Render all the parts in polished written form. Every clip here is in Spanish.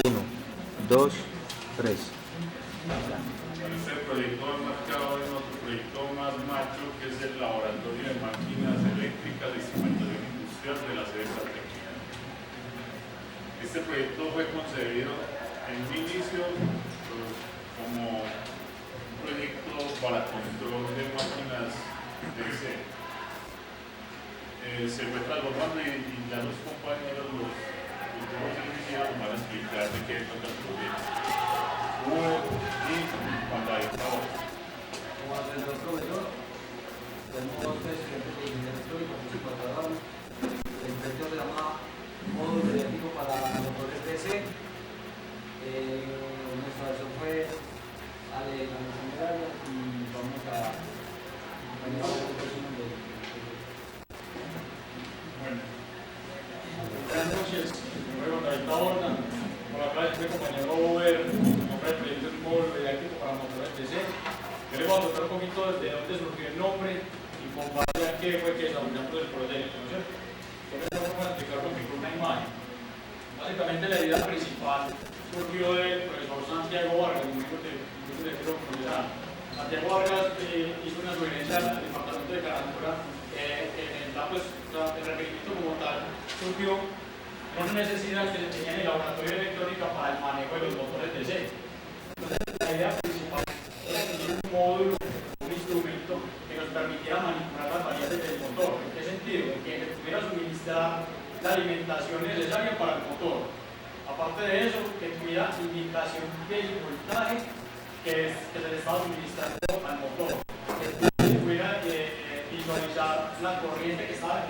Uno, dos, tres. Este proyecto va marcado en otro proyecto más macho, que es el Laboratorio de Máquinas Eléctricas de Instrumentación Industrial de la sede Cartagena. Este proyecto fue concebido en un inicio como un proyecto para control de máquinas DC. Se fue transformando y ya los compañeros, los últimos iniciados, van a explicar de qué trata el proyecto. Y cuando hay trabajo. Como asesor profesor, tenemos tres estudiantes de ingeniería electrónica, música, trabajo. El proyecto se llama Módulo Didáctico para Motores DC. Nuestra versión fue Ale Alexandra y vamos a manejar el resumen de Bueno, buenas noches, mi nombre es David Taborda, por acá mi compañero Uber, el nombre del proyecto es Módulo Didáctico para Motores DC. Yo les voy a contar un poquito de dónde surgió el nombre y con base a qué fue que desarrollamos el proyecto, ¿no es cierto? Yo les voy a explicar con una imagen. Básicamente la idea principal surgió del profesor Santiago Vargas, un amigo que incluso le quiero conocer. Santiago Vargas hizo una sugerencia al departamento de Carándula. El requerimiento como tal surgió por una necesidad que se tenía en el laboratorio de electrónica para el manejo de los motores DC. Entonces, la idea principal era tener un módulo, un instrumento que nos permitiera manipular las variables del motor. ¿En qué sentido? En que se pudiera suministrar la alimentación necesaria para el motor. Aparte de eso, que tuviera indicación del voltaje que se le estaba suministrando al motor. Que pudiera visualizar la corriente que está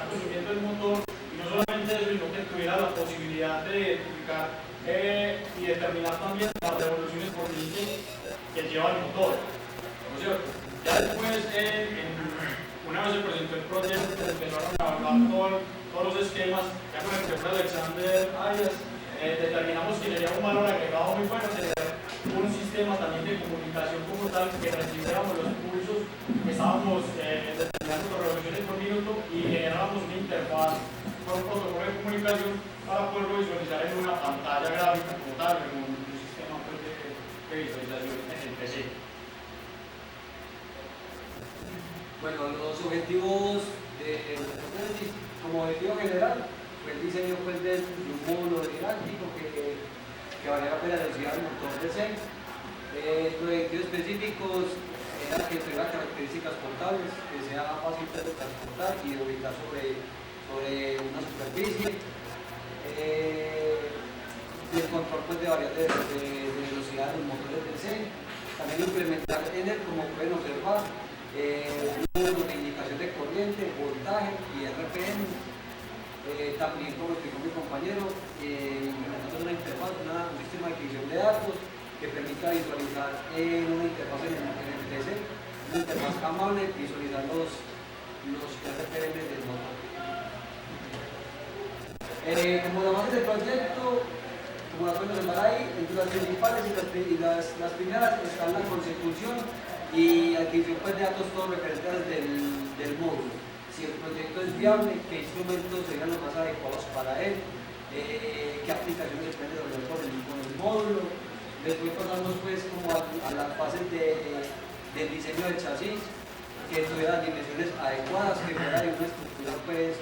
consumiendo el motor, y no solamente eso, sino que tuviera la posibilidad de identificar y determinar también las revoluciones por minuto que lleva el motor, ¿no es cierto? Ya después, una vez se presentó el proyecto, se empezaron a hablar todos los esquemas, ya con el profesor Alexander Arias, determinamos que sería un valor agregado muy bueno tener un sistema también de comunicación como tal, que recibiéramos los pulsos que estábamos determinando por revoluciones por minuto y generáramos una interfaz con un protocolo de comunicación para poderlo visualizar en una pantalla gráfica como tal, en un sistema pues, de visualización en el PC. Bueno, los objetivos como objetivo general fue el diseño pues, de un módulo didáctico que valiera la velocidad del motor DC. Los objetivos específicos era que tuviera características portables, que sea fácil de transportar y de ubicar sobre una superficie. El control pues, de variables de velocidad de los motores DC. También implementar en él, como pueden observar, módulos de indicación de corriente, voltaje y RPM. También, como explicó mi compañero, implementando una interfaz, un sistema de adquisición de datos que permita visualizar una interfaz en el PC, una interfaz amable, visualizar los RPM del motor. Como la base del proyecto, como la pueden observar ahí, entre las principales y las primeras están la consecución y adquisición pues, de datos todos referentes del módulo. Si el proyecto es viable, qué instrumentos serían los más adecuados para él, qué aplicaciones se pueden desarrollar con el módulo. Después pasamos pues como a las fases del diseño del chasis, que tuviera las dimensiones adecuadas, que fuera de una estructura pues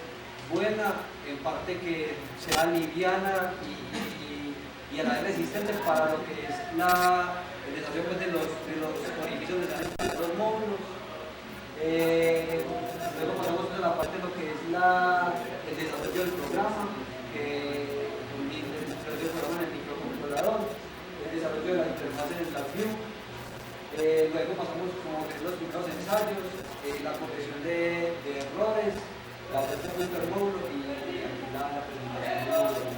buena, en parte que sea liviana y a la vez resistente para lo que es el desarrollo pues, de los orificios de los módulos. Luego pasamos a la parte de lo que es el desarrollo del programa, el desarrollo del programa en el microcontrolador, el desarrollo de la interfaz en el LabVIEW. Luego pasamos como que los primeros ensayos, la corrección de errores, la puesta del módulo y la presentación del módulo.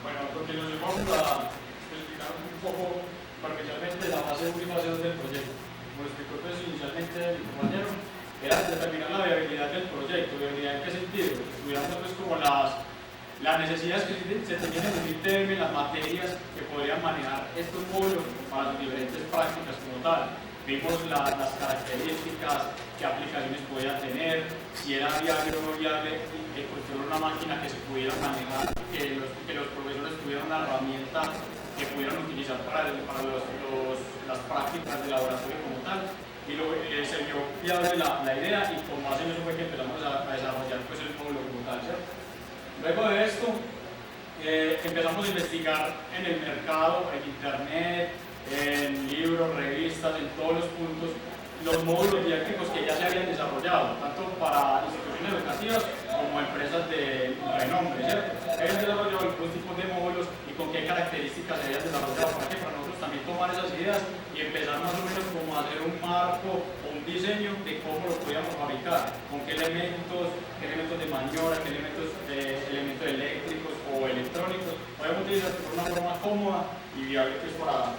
Bueno, a continuación vamos a explicar un poco parcialmente la fase de ultimación del proyecto. Como explicó pues, inicialmente mi compañero, era determinar la viabilidad del proyecto. ¿Viabilidad en qué sentido? Estudiando pues como las necesidades que se tenían en el ITM, las materias que podrían manejar estos módulos para sus diferentes prácticas como tal. Vimos las características, qué aplicaciones podía tener, si era viable o no viable, que construir una máquina que se pudiera manejar que los profesores tuvieran una herramienta que pudieran utilizar para las prácticas de laboratorio como tal, y se vio viable la idea, y con base en eso fue que empezamos a desarrollar pues, el módulo como tal, ¿cierto? Luego de esto, empezamos a investigar en el mercado, en internet, en libros, revistas, en todos los puntos, los módulos didácticos que ya se habían desarrollado, tanto para instituciones educativas como empresas de renombre, ¿cierto? Habían desarrollado algunos tipos de módulos y con qué características se habían desarrollado, para nosotros también tomar esas ideas y empezar más o menos como a hacer un marco o un diseño de cómo lo podíamos fabricar, con qué elementos de maniobra, qué elementos eléctricos o electrónicos podemos utilizar de una forma cómoda y viable pues, para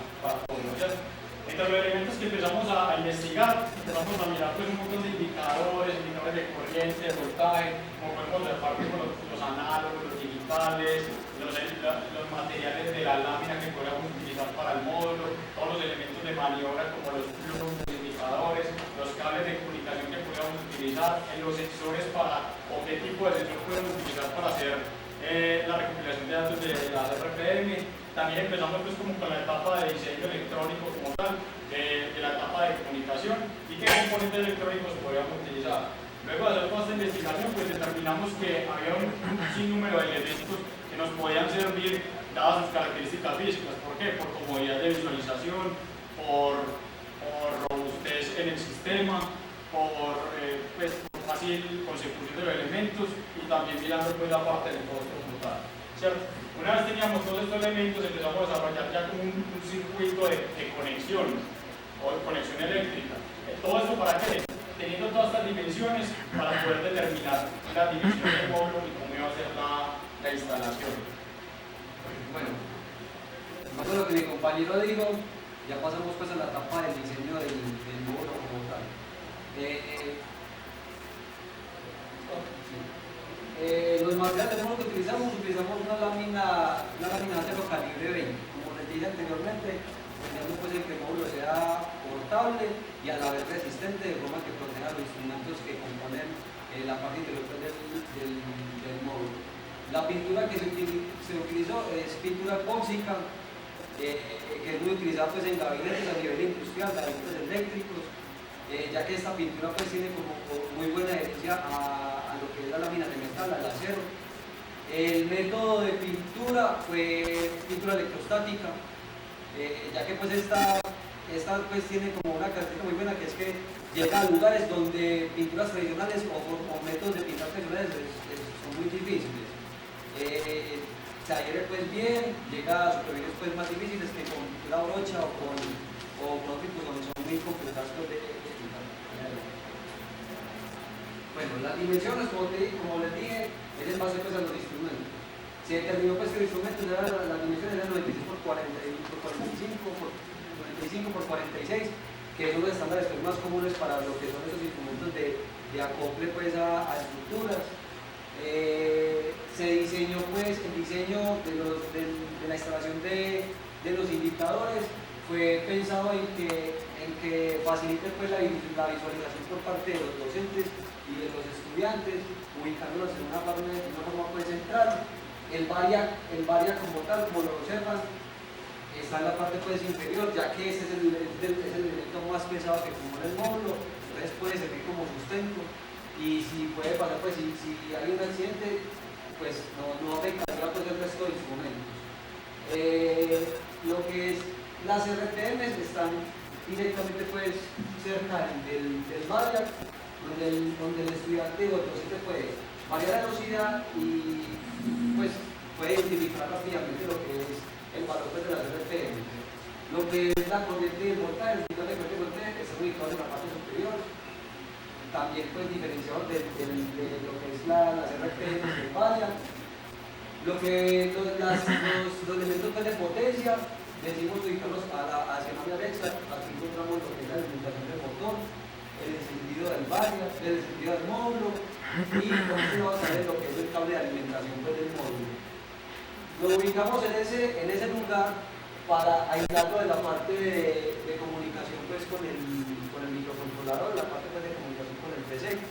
todos, ¿cierto? Entre los elementos que empezamos a investigar, empezamos a mirar pues, un montón de indicadores de corriente, de voltaje, como podemos observar los análogos, los digitales, los materiales de la lámina que podríamos utilizar para el módulo, todos los elementos de maniobra como los flujos, los indicadores, los cables de comunicación que podríamos utilizar, los sensores o qué tipo de sensor podemos utilizar para hacer la recopilación de datos de las RPM. También empezamos pues como con la etapa de diseño electrónico como tal, de la etapa de comunicación y qué componentes electrónicos podríamos utilizar. Luego de hacer toda esta investigación pues determinamos que había un sinnúmero de elementos que nos podían servir dadas sus características físicas. ¿Por qué? Por comodidad de visualización, por robustez en el sistema, por fácil consecución de los elementos y también mirando pues la parte del costo total, ¿cierto? Una vez teníamos todos estos elementos, empezamos a desarrollar ya como un circuito de conexión o de conexión eléctrica. ¿Todo esto para qué? Teniendo todas estas dimensiones para poder determinar la dimensión del módulo y cómo iba a ser la instalación. Bueno, más de lo que mi compañero dijo, ya pasamos pues a la etapa del diseño del módulo como tal. Los materiales de módulo que utilizamos una lámina de acero calibre 20. Como les dije anteriormente, pensamos pues en que el módulo sea portable y a la vez resistente, de forma que proteja los instrumentos que componen la parte interior del módulo. La pintura que se utilizó es pintura epóxica, que es muy utilizada pues, en gabinetes a nivel industrial, gabinetes eléctricos, ya que esta pintura pues, tiene como muy buena adherencia a lo que es la lámina de metal, al acero. El método de pintura fue pintura electrostática, ya que pues esta pues, tiene como una característica muy buena, que es que llega a lugares donde pinturas tradicionales o métodos de pintar tradicionales son muy difíciles. Se adhiere pues bien, llega a superficies pues, más difíciles que con pintura brocha o con otros tipos donde son muy complicados de pintar. Bueno, las dimensiones, como les dije, es en base pues, a los instrumentos. Se determinó pues, que los instrumentos eran las dimensiones eran 96 por 45 por 46, que son los estándares pues, más comunes para lo que son esos instrumentos de acople pues, a estructuras. Se diseñó pues el diseño de la instalación de los indicadores fue pensado en que facilite pues, la visualización por parte de los docentes y de los estudiantes, ubicándolos en una forma pues, central. El varia como tal, como lo observan, está en la parte pues, inferior, ya que este es el elemento más pesado que compone el módulo, entonces puede servir como sustento. Y si puede pasar, pues si hay un accidente, pues no afectaría pues, el resto de instrumentos. Lo que es las RPMs están directamente pues, cerca del varia, donde el estudiante o el docente puede variar la velocidad y pues, puede identificar rápidamente lo que es el valor pues, de las RPMs. Lo que es la corriente y el voltaje, el medidor de corriente y voltaje está ubicado en la parte superior. También pues diferenciado de lo que es las RPM del varia. Los elementos pues, de potencia decimos ubicarlos hacia una derecha. Aquí encontramos lo que es la alimentación del motor, el encendido del varia, el encendido del módulo y por eso vamos a ver lo que es el cable de alimentación pues, del módulo. Lo ubicamos en ese lugar para aislarlo de la parte de comunicación pues, con el microcontrolador, la parte pues, de comunicación con el PC,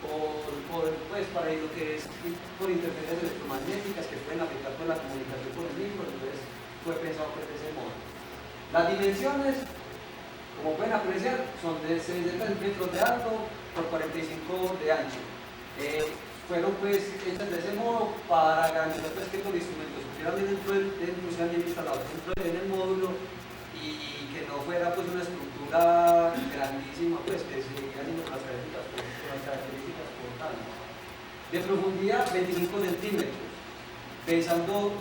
pues, para lo que es por interferencias electromagnéticas que pueden afectar por la comunicación con el mismo, entonces fue pensado pues, de ese modo. Las dimensiones, como pueden apreciar, son de 60 centímetros de alto por 45 de ancho. Fueron pues hechas de ese modo para garantizar pues, que los instrumentos estuvieran bien instalados dentro del módulo y que no fuera pues una estructura grandísima pues que siguiera siendo con las características portales. De profundidad 25 centímetros, pensando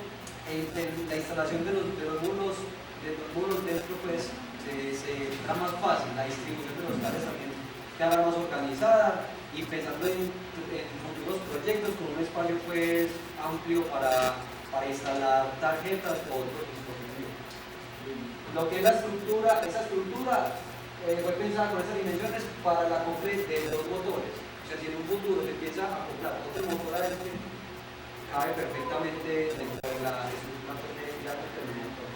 en la instalación de los módulos dentro pues será más fácil, la distribución de los cables también quedará más organizada y pensando en futuros proyectos con un espacio pues amplio para instalar tarjetas o otros dispositivos. Lo que es la estructura, esa estructura fue pensada con esas dimensiones para el acople de dos motores. O sea, si en un futuro se empieza a acoplar otro motor a este, cabe perfectamente dentro de la estructura de acople del motor.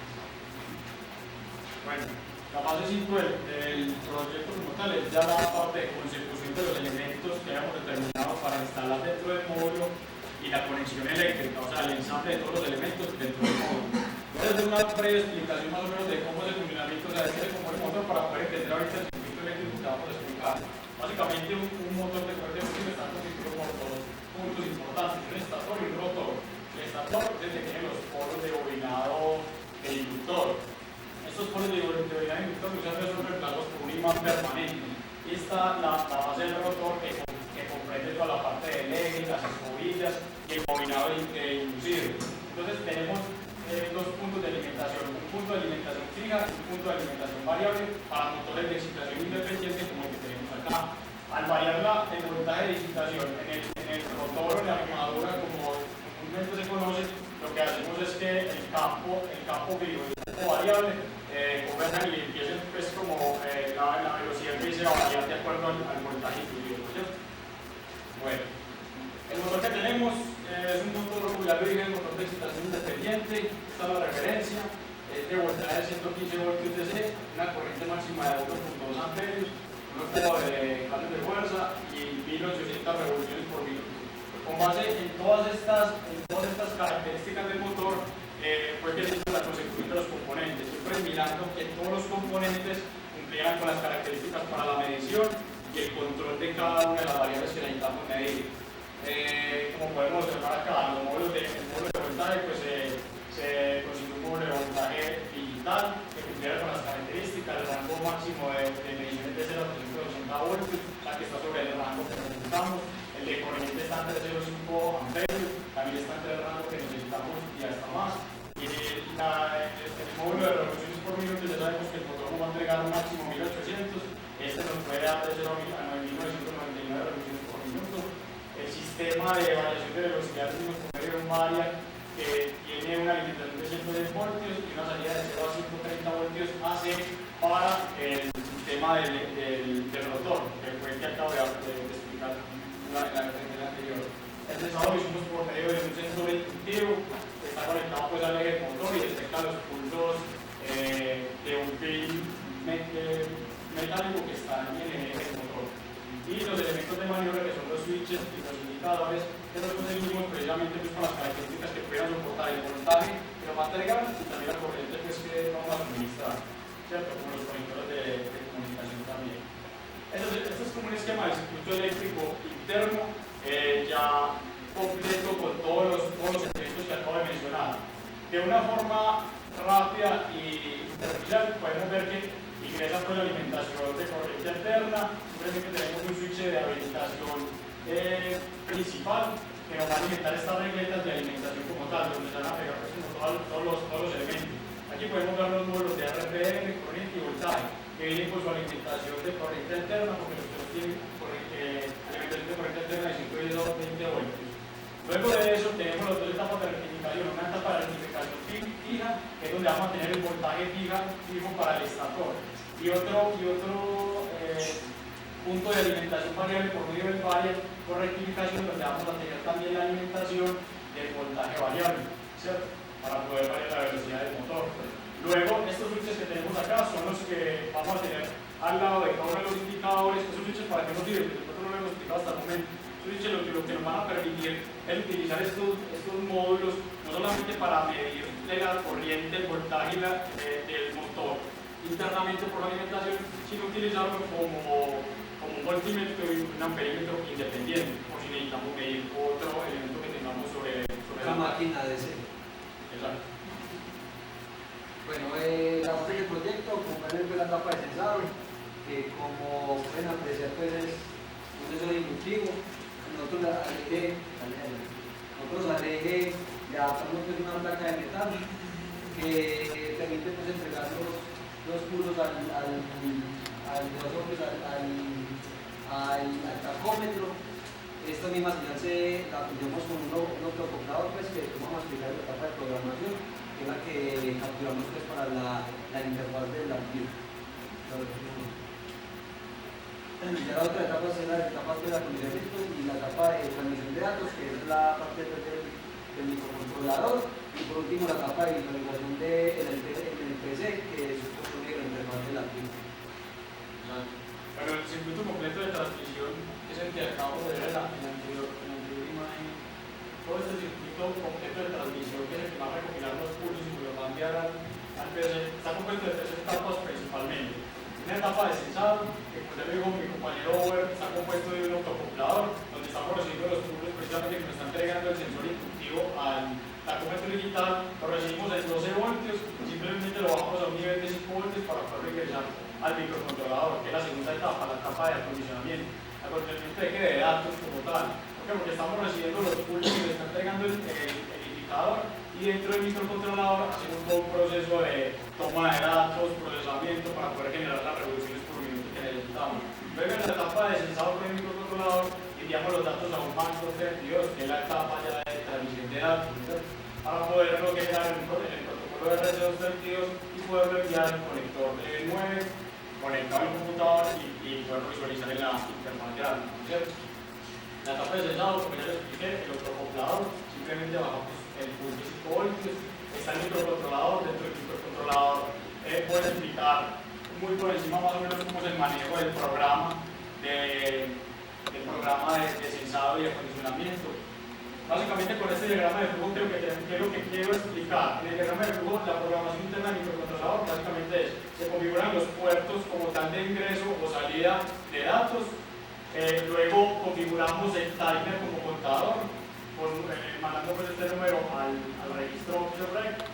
Bueno, la fase 5 del proyecto como tal es ya la parte de consecución de los elementos que habíamos determinado para instalar dentro del módulo y la conexión eléctrica, o sea, el ensamble de todos los elementos dentro del módulo. Voy a hacer una breve explicación más o menos de cómo es el funcionamiento, o sea, de cómo es el motor para poder entender ahorita el circuito eléctrico que vamos a explicar. Básicamente un motor de corriente continua está constituido por dos puntos importantes, un estator y un rotor. El estator es el que tiene los polos de bobinado e inductor. Estos polos de bobinado e inductor muchas veces son reemplazados por un imán permanente. Y está la base del rotor que comprende toda la parte del eje, las escobillas y el bobinado inducido. Entonces tenemos dos puntos de alimentación, un punto de alimentación fija y un punto de alimentación variable para motores de excitación independiente como el que tenemos acá. Al variar el voltaje de excitación en el rotor o en la armadura, como comúnmente se conoce, lo que hacemos es que el campo fijo y el campo variable converjan y empiecen pues como la velocidad que se va a variar de acuerdo al voltaje influido, ¿cierto? Bueno, el motor que tenemos es un motor regular de origen, motor de excitación independiente. Esta es la referencia, es de voltaje de 115 voltios DC, una corriente máxima de 1.2 amperios, un octavo de cables de fuerza y 1800 revoluciones por minuto. Con base en todas estas características del motor, fue que se hizo la consecución de los componentes, siempre mirando que todos los componentes cumplieran con las características para la medición y el control de cada una de las variables que necesitamos medir. Como podemos observar acá, el módulo de voltaje pues, se consigue un módulo de voltaje digital que cumpliera con las características, el rango máximo de mediciones de 0 a 380 voltios, la que está sobre el rango que necesitamos, el de corriente está entre 0,5 amperios, también está entre el rango que necesitamos y hasta más. Y el módulo de revoluciones por minuto, ya sabemos que el motor nos va a entregar un máximo 1800, este nos puede dar de 0 a 9.999 revoluciones por minuto. El sistema de variación de velocidad es un promedio varia que tiene una alimentación de 110 voltios y una salida de 0 a 130 voltios AC para el sistema del rotor, que fue el que acabo de explicar en la anterior. El sensor lo hicimos por medio de un sensor inductivo que está conectado pues, al eje del motor y detecta los pulsos de un pin metálico que está en el eje del motor. Y los elementos de maniobra que son los switches y los indicadores que los conseguimos precisamente pues, con las características que puedan soportar el voltaje que nos va a entregar y también la corriente pues, que vamos a suministrar, ¿cierto? Como los conectores de comunicación también. Este es como un esquema del circuito eléctrico interno ya completo con todos los elementos que acabo de mencionar. De una forma rápida y superficial podemos ver que ingresa por la alimentación de corriente alterna, simplemente tenemos un switch de habilitación principal que nos va a alimentar estas regletas de alimentación como tal, donde se van a pegar todos los elementos. Aquí podemos ver los módulos de RPM, corriente y voltaje, que vienen con su alimentación de corriente alterna, porque los que tienen alimentación de corriente alterna de 5 y 20 voltios. Luego de eso tenemos las dos etapas de rectificación, una etapa de rectificación fija, que es donde vamos a tener el voltaje fijo para el estator, y otro punto de alimentación variable por medio del variable por rectificación, donde vamos a tener también la alimentación del voltaje variable, ¿cierto? Para poder variar la velocidad del motor. Luego, estos switches que tenemos acá son los que vamos a tener al lado de cada uno de los indicadores. Estos switches, ¿para qué nos sirven? Nosotros no lo hemos explicado hasta el momento. Estos switches lo que nos van a decir, el utilizar estos módulos no solamente para medir la corriente, el voltaje del motor internamente por la alimentación, sino utilizarlo como un voltímetro y un amperímetro independiente, por si necesitamos medir otro elemento que tengamos sobre la máquina de ese. Exacto. Bueno, la fase del proyecto, como pueden ver la etapa de sensado, que como pueden apreciar pues es un sensor inductivo. Nosotros al eje le adaptamos pues una placa de metal que permite pues entregar los pulsos al tacómetro. Esta misma señal la aplicamos con un autoacoplador pues, que vamos a explicar en la etapa de programación, que es la que capturamos pues, para la interfaz del archivo. Ya la otra etapa es la etapa de almacenamiento y la etapa de transmisión de datos, que es la parte del microcontrolador, y por último la etapa de visualización del PC, que es la interfaz del archivo. Bueno, el circuito completo de transmisión es el que acabo de ver en la anterior imagen. Todo este circuito completo de transmisión, que es el que va a recopilar los pulsos y los va a enviar al PC, está compuesto de 3 etapas principalmente. Una etapa de sensado, que como ya dijo mi compañero Over, está compuesto de un autoacoplador, donde estamos recibiendo los pulsos precisamente que nos está entregando el sensor inductivo al tacómetro digital. Lo recibimos en 12 voltios, simplemente lo bajamos a un nivel de 5 voltios para poder ingresar al microcontrolador, que es la segunda etapa, la etapa de acondicionamiento de datos como tal. ¿Por qué? Porque estamos recibiendo los pulsos que le está entregando el indicador, y dentro del microcontrolador hacemos todo un proceso de toma de datos, procesamiento para poder generar las revoluciones por minuto que necesitamos. Luego en la etapa de sensado con el microcontrolador enviamos los datos a un banco 32, que es la etapa ya de transmisión de datos, para poderlo generar en el protocolo de RC232 y poderlo enviar al conector de 9 conectado al computador y poderlo visualizar en la interfaz de datos, ¿cierto? La etapa de sensado, como ya les expliqué, el autoacoplador, simplemente bajamos el pulso de 5 voltios, está el microcontrolador. Dentro del microcontrolador puede explicar muy por encima más o menos cómo es el manejo del programa de sensado y acondicionamiento. Básicamente con este diagrama de flujo creo que es lo que quiero explicar. En el diagrama de flujo, la programación interna del microcontrolador básicamente es: se configuran los puertos como tal de ingreso o salida de datos, luego configuramos el timer como contador, mandando pues este número al registro rec.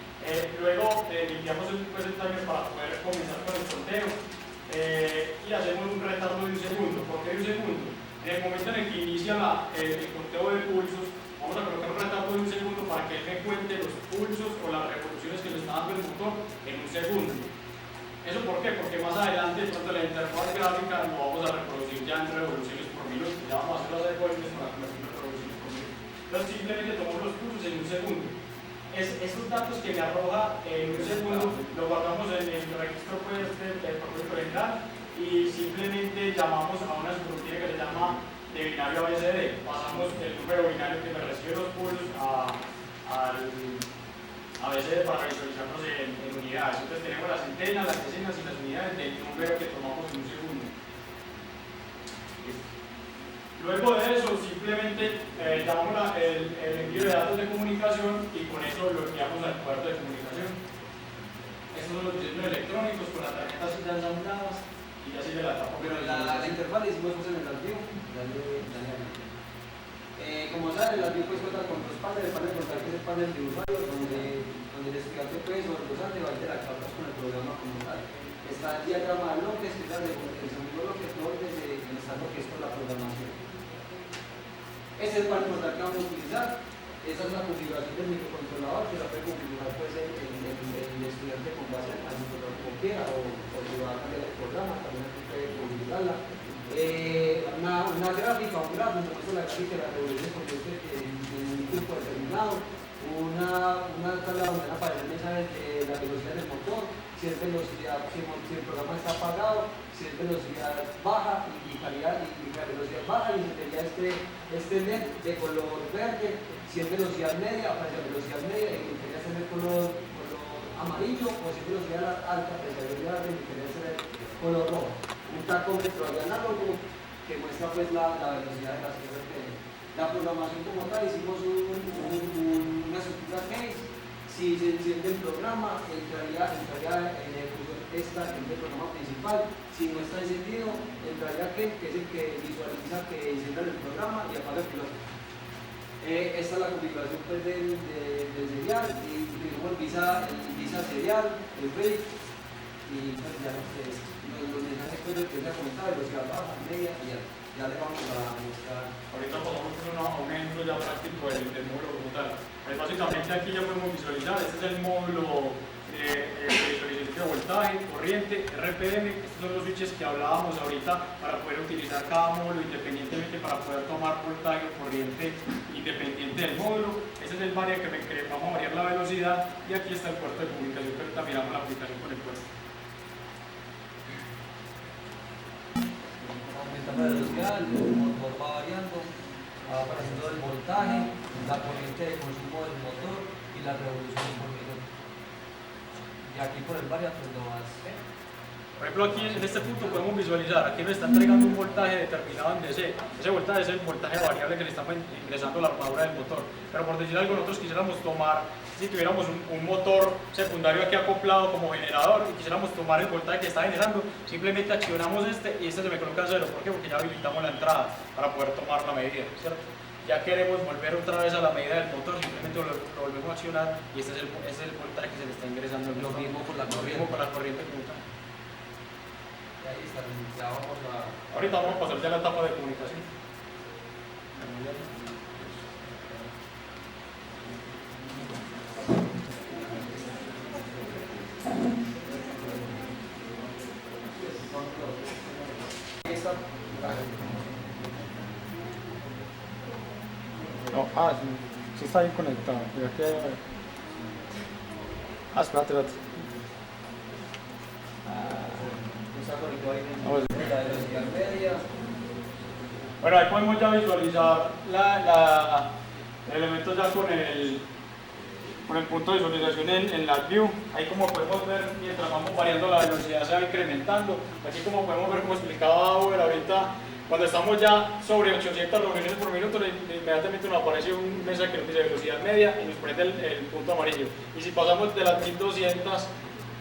Luego limpiamos el timer para poder comenzar con el conteo, y hacemos un retardo de 1 segundo. ¿Por qué de 1 segundo? En el momento en el que inicia el conteo de pulsos, vamos a colocar un retardo de 1 segundo para que él me cuente los pulsos o las revoluciones que le está dando el motor en 1 segundo. ¿Eso por qué? Porque más adelante, de pronto, la interfaz gráfica lo vamos a reproducir ya en revoluciones por minuto. Ya vamos a hacer las secuencias para convertir en revoluciones por minuto. Entonces simplemente tomamos los pulsos en 1 segundo. Estos datos que me arroja en 1 segundo los guardamos en el registro pues, del propósito general, y simplemente llamamos a una subrutina que se llama de binario ABCD. Pasamos el número binario que me recibe los pulsos al ABCD para visualizarnos en unidades. Entonces tenemos las centenas, las decenas y las unidades del número que tomamos en 1 segundo. Luego de eso, simplemente llamamos el envío de datos de comunicación, y con eso lo enviamos al puerto de comunicación. Estos son los diseños electrónicos con las tarjetas ya ensambladas, y ya sigue la etapa. Pero la interfaz la hicimos pues, en el archivo. Como saben, el archivo pues, cuenta con 2 paneles. El panel frontal, que es el panel de usuario, donde el estudiante pues, o el docente va a interactuar pues, con el programa como tal. Está el diagrama de bloques, que es la de el segundo bloque, todo está lo que es con la programación. Este es el panel frontal que vamos a utilizar. Esa es la configuración del microcontrolador, que la puede configurar pues, el estudiante con base al microcontrolador como quiera, o si va a cambiar el programa, también puede configurarla. Una gráfica, un gráfico, como es la gráfica de la revolución en un grupo determinado, una tabla donde van a aparecer mensajes de la velocidad del motor, si es velocidad, si el programa está apagado, si es velocidad baja y calidad, y la velocidad baja, y sería este LED de color verde. Si es velocidad media, aparece velocidad media, y quería ser de color amarillo, o si es velocidad alta, aparecería verde, y quería ser de color rojo. Un tacómetro análogo que muestra pues la velocidad de las cosas. La La programación como tal, hicimos una estructura case. Si se enciende el programa, entraría en ejecución esta en el programa principal. Si no está encendido, entraría que es el que visualiza que encienda el programa y apaga el piloto. Esta es la configuración pues, del serial, y utilizamos el visa serial, el RIG, y pues, ya los mensajes pues, que les he comentado, velocidad baja, media, y ya le vamos a mostrar. Ahorita pasamos con un ejemplo ya práctico del módulo como tal. Básicamente aquí ya podemos visualizar, este es el módulo de visualización de voltaje, corriente, RPM. Estos son los switches que hablábamos ahorita para poder utilizar cada módulo independientemente para poder tomar voltaje o corriente independiente del módulo. Este es el variable que vamos a variar la velocidad, y aquí está el puerto de comunicación, que ahorita miramos la aplicación con el puerto. Aumentando la velocidad, el motor va variando, va apareciendo el voltaje, la corriente de consumo del motor y la revolución por minuto. Y aquí por el variable pues no vas. Por ejemplo, aquí en este punto podemos visualizar, aquí nos está entregando un voltaje determinado en DC. Ese voltaje es el voltaje variable que le estamos ingresando a la armadura del motor. Pero por decir algo, nosotros quisiéramos tomar, si tuviéramos un motor secundario aquí acoplado como generador y quisiéramos tomar el voltaje que está generando, simplemente accionamos este y este se me coloca a 0. ¿Por qué? Porque ya habilitamos la entrada para poder tomar la medida, ¿cierto? Ya queremos volver otra vez a la medida del motor, simplemente lo volvemos a accionar y este es el voltaje que se le está ingresando. Lo mismo con la corriente. Lo mismo con la corriente como tal. Ahí está, ya vamos a... Ahorita vamos a pasar ya a la etapa de comunicación. No, sí está bien conectado. Mira que... espérate. Está conectado ahí Vamos. la velocidad media. Bueno, ahí podemos ya visualizar el elemento ya con el punto de visualización en la view. Ahí como podemos ver, mientras vamos variando la velocidad se va incrementando. Aquí como podemos ver, como explicaba Uber ahorita, cuando estamos ya sobre 800 revoluciones por minuto, inmediatamente nos aparece un mensaje que nos dice velocidad media y nos prende el punto amarillo. Y si pasamos de las 1200,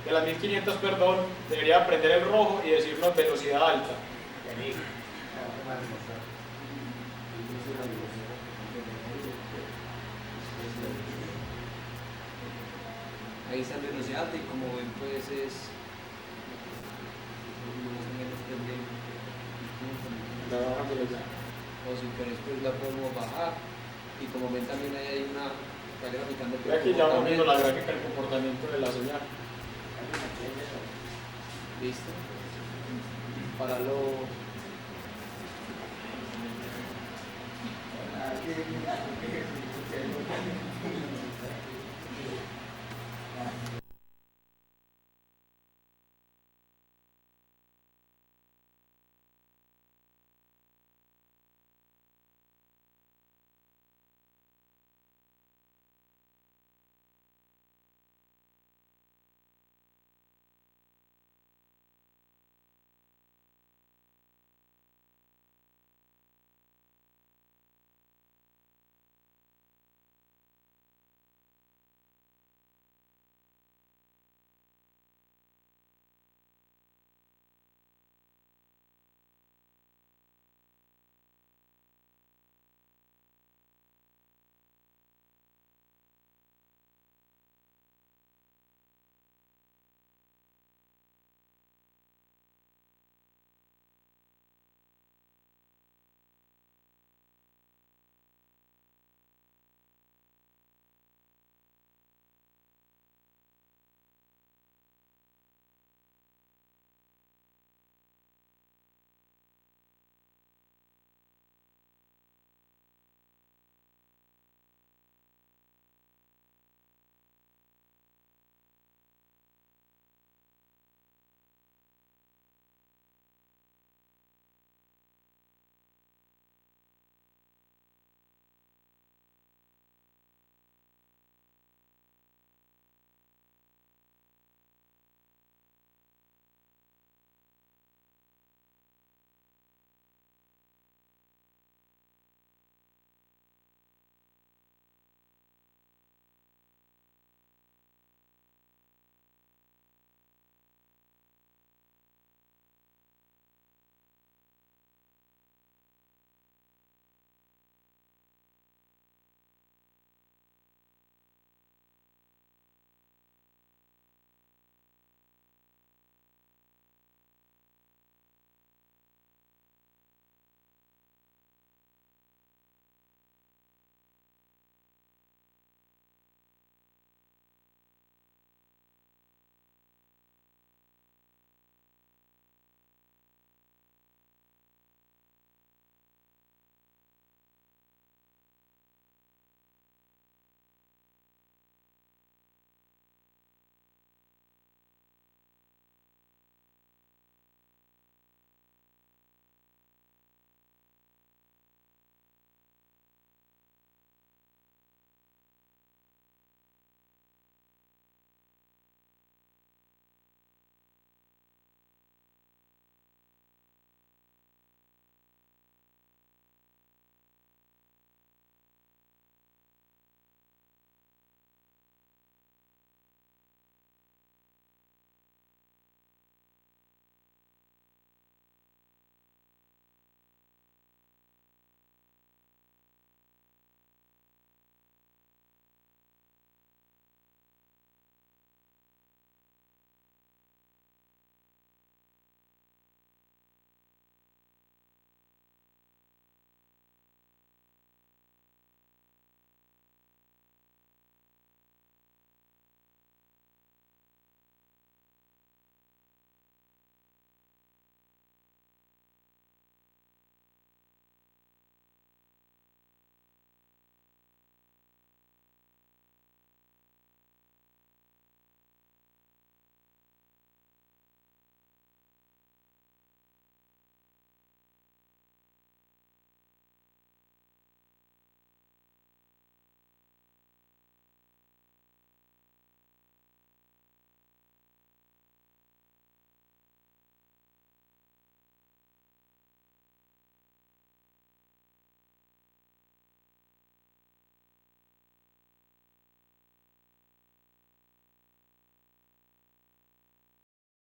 de las 1500, perdón, debería prender el rojo y decirnos velocidad alta. Ahí está la velocidad alta y como ven pues es... O si querés pues la podemos bajar, y como ven también ahí hay una gráfica de Y aquí ya vamos viendo la gráfica del comportamiento de la señal. ¿Listo? Para lo